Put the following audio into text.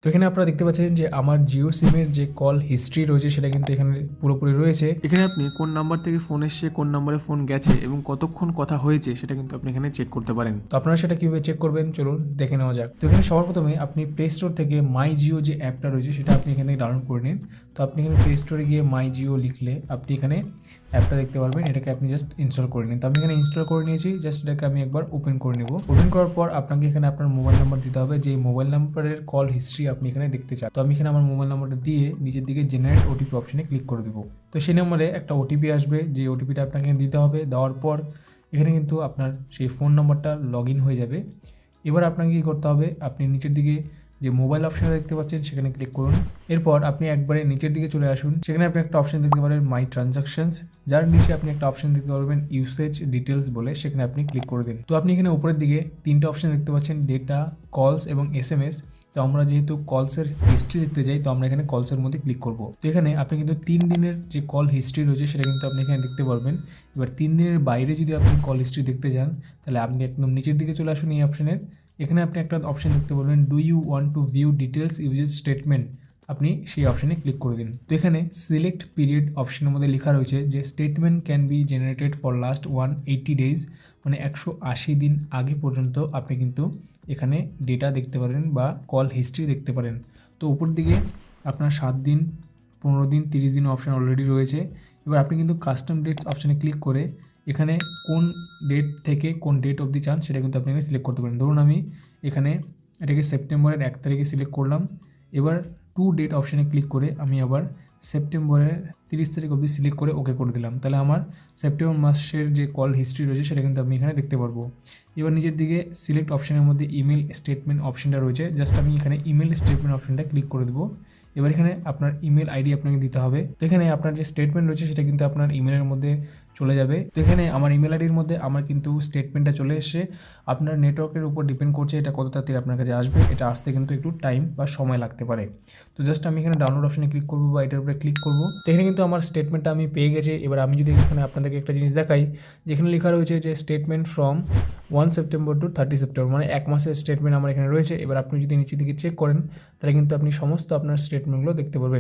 তো এখানে আপনারা দেখতে পাচ্ছেন যে আমার জিও সিমের যে কল হিস্ট্রি রয়েছে সেটা কিন্তু এখানে পুরোপুরি রয়েছে। এখানে আপনি কোন নাম্বার থেকে ফোন এসছে, কোন নাম্বারে ফোন গেছে এবং কতক্ষণ কথা হয়েছে সেটা কিন্তু আপনি এখানে চেক করতে পারেন। তো আপনারা সেটা কীভাবে চেক করবেন চলুন দেখে নেওয়া যাক। তো এখানে সবার প্রথমে আপনি প্লে স্টোর থেকে মাই জিও যে অ্যাপটা রয়েছে সেটা আপনি এখানে ডাউনলোড করে নিন। তো আপনি এখানে প্লে স্টোরে গিয়ে মাই জিও লিখলে আপনি এখানে অ্যাপটা দেখতে পারবেন, এটাকে আপনি জাস্ট ইনস্টল করে নিন। তো আমি এখানে ইনস্টল করে নিয়েছি, জাস্ট এটাকে আমি একবার ওপেন করে নেব। ওপেন করার পর আপনাকে এখানে আপনার মোবাইল নাম্বার দিতে হবে, যে মোবাইল নাম্বারের কল হিস্ট্রি আপনি এখানে দেখতে চান। তো আমি এখানে আমার মোবাইল নাম্বারটা দিয়ে নিচের দিকে জেনারেট ওটিপি অপশনে ক্লিক করে দেবো। তো সেই নম্বরে একটা ওটিপি আসবে, যে ওটিপিটা আপনাকে দিতে হবে। দেওয়ার পর এখানে কিন্তু আপনার সেই ফোন নাম্বারটা লগ ইন হয়ে যাবে। এবার আপনাকে কী করতে হবে, আপনি নিচের দিকে যে মোবাইল অপশনটা দেখতে পাচ্ছেন সেখানে ক্লিক করুন। এরপর আপনি একবারে নিচের দিকে চলে আসুন, সেখানে আপনি একটা অপশন দেখতে পারেন মাই ট্রানজাকশনস, যার নিচে আপনি একটা অপশন দেখতে পারবেন ইউসেজ ডিটেলস বলে, সেখানে আপনি ক্লিক করে দিন। তো আপনি এখানে উপরের দিকে তিনটা অপশন দেখতে পাচ্ছেন, ডেটা, কলস এবং SMS। তো আমরা যেহেতু কলসের হিস্ট্রি দেখতে যাই, তো আমরা এখানে কলসের মধ্যে ক্লিক করব। তো এখানে আপনি কিন্তু 3 দিনের যে কল হিস্ট্রি রয়েছে সেটা কিন্তু আপনি এখানে দেখতে পারবেন। এবার 3 দিনের বাইরে যদি আপনি কল হিস্ট্রি দেখতে যান, তাহলে আপনি একদম নিচের দিকে চলে আসুন এই অপশনের। এখানে আপনি একটা অপশন দেখতে পারবেন, do you want to view details usages statement, আপনি সেই অপশনে ক্লিক করে দিন। তো এখানে সিলেক্ট পিরিয়ড অপশনের মধ্যে লেখা রয়েছে যে statement can be generated for last 180 days, মানে 180 দিন আগে পর্যন্ত আপনি কিন্তু এখানে ডেটা দেখতে পারেন বা কল হিস্ট্রি দেখতে পারেন। তো উপর দিকে আপনার 7 দিন, 15 দিন, 30 দিন অপশান অলরেডি রয়েছে। এবার আপনি কিন্তু কাস্টম ডেটস অপশানে ক্লিক করে এখানে কোন ডেট থেকে কোন ডেট অবধি চান সেটা কিন্তু আপনি এখানে সিলেক্ট করতে পারেন। ধরুন আমি এখানে এটাকে সেপ্টেম্বরের 1 তারিখে সিলেক্ট করলাম। এবার টু ডেট অপশানে ক্লিক করে আমি আবার সেপ্টেম্বরের 30 তারিখ অবধি সিলেক্ট করে ওকে করে দিলাম। তাহলে আমার সেপ্টেম্বর মাসের যে কল হিস্ট্রি রয়েছে সেটা কিন্তু আমি এখানে দেখতে পারবো। এবার নিজের দিকে সিলেক্ট অপশানের মধ্যে ইমেল স্টেটমেন্ট অপশানটা রয়েছে, জাস্ট আমি এখানে ইমেল স্টেটমেন্ট অপশানটা ক্লিক করে দেবো। এবার এখানে আপনার ইমেল আইডি আপনাকে দিতে হবে। তো এখানে আপনার যে স্টেটমেন্ট রয়েছে সেটা কিন্তু আপনার ইমেলের মধ্যে চলে যাবে। তো এখানে আমার ইমেল আইডির মধ্যে আমার কিন্তু স্টেটমেন্টটা চলে এসছে। আপনার নেটওয়ার্কের উপর ডিপেন্ড করছে এটা কত তাড়াতাড়ি আপনার কাছে আসবে, এটা আসতে কিন্তু একটু টাইম বা সময় লাগতে পারে। তো জাস্ট আমি এখানে ডাউনলোড অপশানে ক্লিক করবো বা এটার উপরে ক্লিক করবো। তো এখানে কিন্তু আমার স্টেটমেন্টটা আমি পেয়ে গেছি। এবার আমি যদি এখানে আপনাদেরকে একটা জিনিস দেখাই, যেখানে লেখা রয়েছে যে statement from 1 September to 30 September, মানে 1 মাসের স্টেটমেন্ট আমার এখানে রয়েছে। এবার আপনি যদি নিচের দিকে চেক করেন তাহলে কিন্তু আপনি সমস্ত আপনার স্টেটমেন্টগুলো দেখতে পারবেন।